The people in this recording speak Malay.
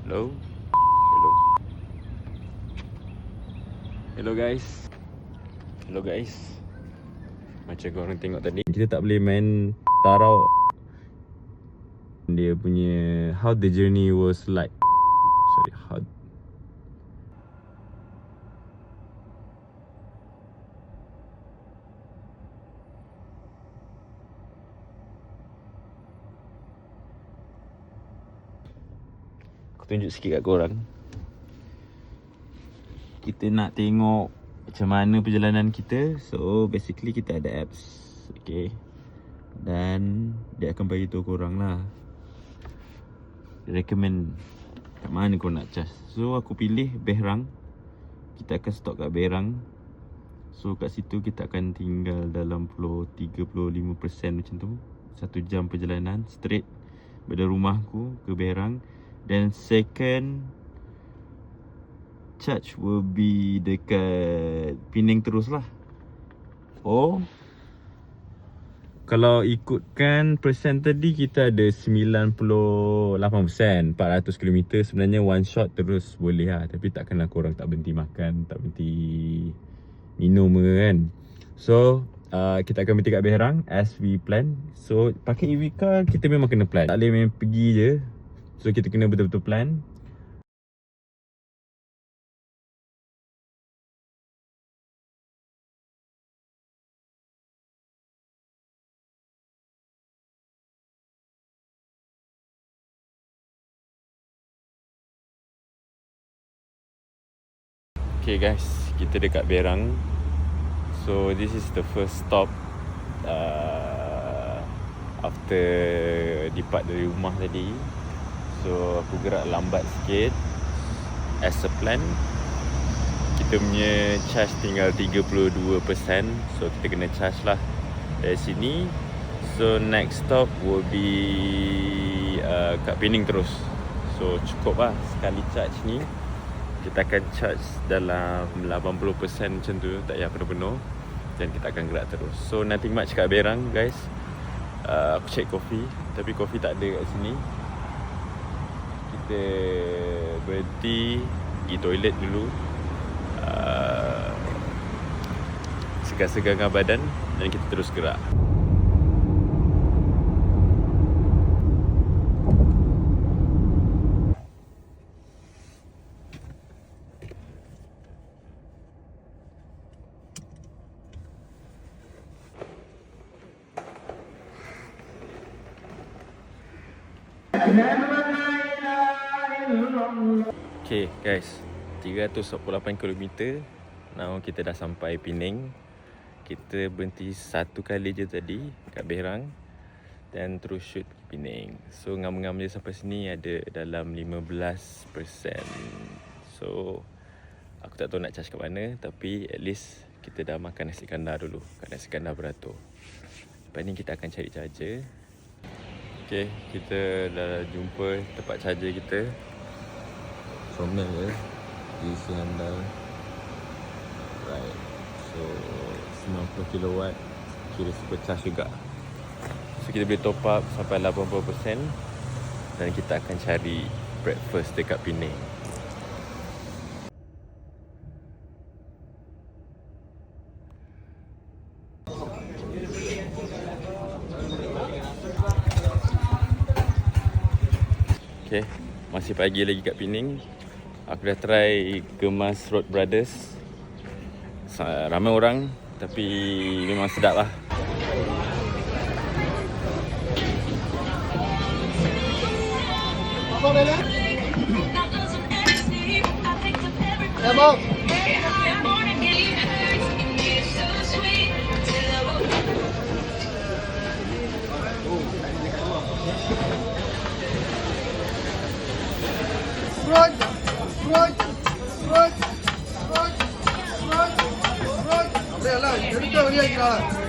Hello. Hello. Hello guys. Hello guys. Macam korang tengok tadi, kita tak boleh main tarau. Dia punya how the journey was like. Sorry, how aku tunjuk sikit kat korang. Kita nak tengok macam mana perjalanan kita. So basically kita ada apps, okay, dan dia akan bagi tahu korang lah, recommend kat mana kau nak charge. So aku pilih Berang. Kita akan stop kat Berang. So kat situ kita akan tinggal dalam 35% macam tu. 1 jam perjalanan straight dari rumahku ke Berang. Dan second charge will be dekat Penang terus lah. Oh, kalau ikutkan persen tadi, kita ada 98%, 400 km. Sebenarnya one shot terus boleh lah. Tapi takkanlah korang tak berhenti makan, tak berhenti minum kan. So kita akan berhenti kat Berang as we plan. So pakai EV car kita memang kena plan, tak boleh main pergi je. So kita kena betul-betul plan. Okay guys, kita dekat Berang. So this is the first stop after depart dari rumah tadi. So aku gerak lambat sikit as a plan. Kita punya charge tinggal 32%. So kita kena charge lah dari sini. So next stop will be kat Penang terus. So cukup lah sekali charge ni. Kita akan charge dalam 80% macam tu, tak payah penuh-penuh. Dan kita akan gerak terus. So nothing much kat Berang guys. Aku check kopi, tapi kopi tak ada kat sini. Kita berhenti, pergi toilet dulu, segar-segarkan badan, dan kita terus gerak. Okay guys, 348 km. Now kita dah sampai Penang. Kita berhenti satu kali je tadi kat Berang, dan terus shoot ke Penang. So ngam-ngam je sampai sini ada dalam 15%. So aku tak tahu nak charge kat mana, tapi at least kita dah makan nasi kandar dulu kat nasi kandar beratur. Lepas ni kita akan cari charger. Okay, kita dah jumpa tempat charger kita. Comel je, isi handal. Right, so 90 kW, kira super charge juga. So kita boleh top up sampai 80%. Dan kita akan cari breakfast dekat Penang. Okay, masih pagi lagi kat Penang. Aku dah try Gemas Road Brothers. Ramai orang, tapi memang sedap lah. Apa bela? Ya bang. Right. Boleh lah, jadi kau dia kira.